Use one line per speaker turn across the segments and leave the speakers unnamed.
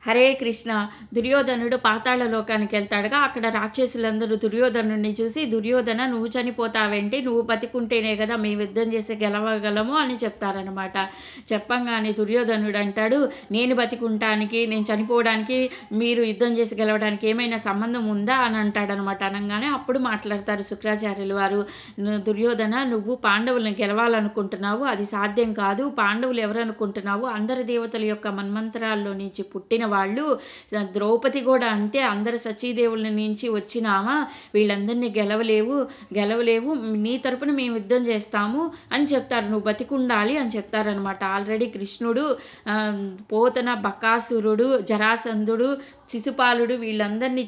హరే కృష్ణ. దుర్యోధనుడు పాతాళ లోకానికి వెళ్తాడుగా. అక్కడ రాక్షసులందరూ దుర్యోధనుడిని చూసి, దుర్యోధన నువ్వు చనిపోతావేంటి, నువ్వు బతికుంటేనే కదా మేము యుద్ధం చేసి గెలవగలము అని చెప్తారనమాట. చెప్పంగానే దుర్యోధనుడు అంటాడు, నేను బతికుంటానికి, నేను చనిపోవడానికి, మీరు యుద్ధం చేసి గెలవడానికి ఏమైనా సంబంధం ఉందా అని అంటాడనమాట. అనగానే అప్పుడు మాట్లాడతారు శుక్రాచార్యులు వారు, దుర్యోధన నువ్వు పాండవులను గెలవాలనుకుంటున్నావు, అది సాధ్యం కాదు. పాండవులు ఎవరు అనుకుంటున్నావు, అందరి దేవతల యొక్క మన్మంతరాల్లో నుంచి పుట్టిన వాళ్ళు. ద్రౌపది కూడా అంతే, అందరు సచీదేవుల నుంచి వచ్చినామా, వీళ్ళందరినీ గెలవలేవు, నీ తరపున మేము యుద్ధం చేస్తాము అని చెప్తారు. నువ్వు బతికుండాలి అని చెప్తారనమాట. ఆల్రెడీ కృష్ణుడు, పోతన, బకాసురుడు, జరాసంధుడు, శిశుపాలుడు వీళ్ళందరినీ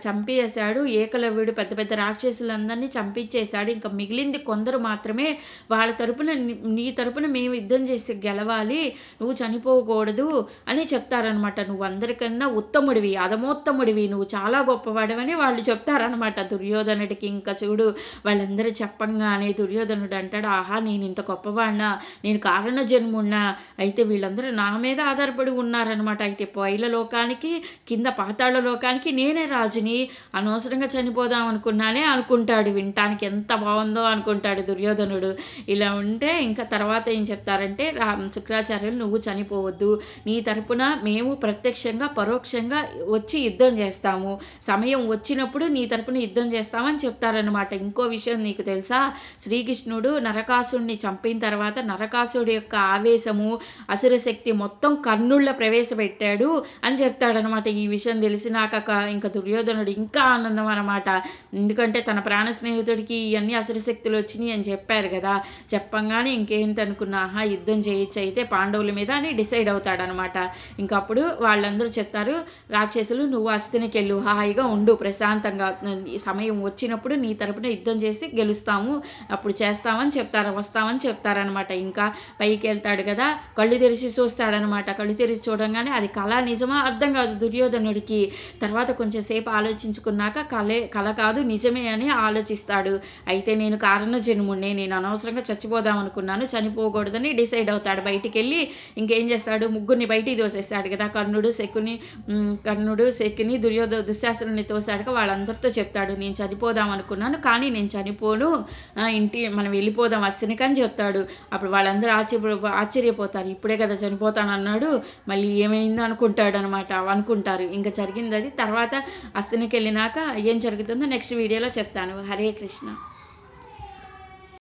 చంపేశాడు. ఏకలవ్యుడు పెద్ద పెద్ద రాక్షసులందరినీ చంపించేశాడు. ఇంకా మిగిలింది కొందరు మాత్రమే. వాళ్ళ తరపున, నీ తరపున మేము యుద్ధం చేసి గెలవాలి, నువ్వు చనిపోకూడదు అని చెప్తారనమాట. నువ్వు అందరికన్నా ఉత్తముడివి, అధమోత్తముడివి, నువ్వు చాలా గొప్పవాడవని వాళ్ళు చెప్తారనమాట దుర్యోధనుడికి. ఇంకా చూడు, వాళ్ళందరూ చెప్పంగానే దుర్యోధనుడు అంటాడు, ఆహా నేను ఇంత గొప్పవాడినా, నేను కారణ జన్ముడినా, అయితే వీళ్ళందరూ నా మీద ఆధారపడి ఉన్నారనమాట. అయితే పైల లోకానికి, కింద పాతాళ లోకానికి నేనే రాజుని, అనవసరంగా చనిపోదాం అనుకున్నానే అనుకుంటాడు. వినటానికి ఎంత బాగుందో అనుకుంటాడు దుర్యోధనుడు. ఇలా ఉంటే ఇంకా తర్వాత ఏం చెప్తారంటే, శుక్రాచార్యులు నువ్వు చనిపోవద్దు, నీ తరపున మేము ప్రత్యక్షంగా పరోక్షంగా వచ్చి యుద్ధం చేస్తాము, సమయం వచ్చినప్పుడు నీ తరపున యుద్ధం చేస్తామని చెప్తారనమాట. ఇంకో విషయం నీకు తెలుసా, శ్రీకృష్ణుడు నరకాసుడిని చంపిన తర్వాత నరకాసుడి యొక్క ఆవేశము, అసురశక్తి మొత్తం కర్ణుళ్ళ ప్రవేశపెట్టాడు అని చెప్తాడనమాట. ఈ విషయం తెలిసినాక ఇంకా దుర్యోధనుడు ఇంకా ఆనందం అనమాట. ఎందుకంటే తన ప్రాణ స్నేహితుడికి ఇవన్నీ అసురశక్తులు వచ్చినాయి అని చెప్పారు కదా. చెప్పంగానే ఇంకేంటనుకున్నా, ఆహా యుద్ధం చేయొచ్చు అయితే పాండవుల మీద అని డిసైడ్ అవుతాడనమాట. ఇంకప్పుడు వాళ్ళందరూ చెప్తారు, రాక్షసులు నువ్వు అస్తినికి వెళ్ళు, హాయిగా ఉండు ప్రశాంతంగా, సమయం వచ్చినప్పుడు నీ తరపున యుద్ధం చేసి గెలుస్తాము, అప్పుడు చేస్తామని వస్తామని చెప్తారనమాట. ఇంకా పైకి వెళ్తాడు కదా, కళ్ళు తెరిచి చూస్తాడనమాట. కళ్ళు తెరిచి చూడంగానే అది కళ నిజమా అర్థం కాదు దుర్యోధనుడికి. తర్వాత కొంచెం సేపు ఆలోచించుకున్నాక కళ కాదు నిజమే అని ఆలోచిస్తాడు. అయితే నేను కారణ జన్ముడిని, నేను అనవసరంగా చచ్చిపోదాం అనుకున్నాను, చనిపోకూడదని డిసైడ్ అవుతాడు. బయటికి వెళ్ళి ఇంకేం చేస్తాడు, ముగ్గురిని బయటికి తోసేస్తాడు కదా, కర్ణుడు శకుని దుశ్శాసనుని తోసాడుగా. వాళ్ళందరితో చెప్తాడు, నేను చనిపోదాం అనుకున్నాను కానీ నేను చనిపోను, మనం వెళ్ళిపోదాం అస్తినికి అని చెప్తాడు. అప్పుడు వాళ్ళందరూ ఆశ్చర్యపోతారు, ఇప్పుడే కదా చనిపోతానన్నాడు, మళ్ళీ ఏమైందో అనుకుంటారు. ఇంకా జరిగింది అది. తర్వాత అస్తినికి వెళ్ళినాక ఏం జరుగుతుందో నెక్స్ట్ వీడియోలో చెప్తాను. హరే కృష్ణ.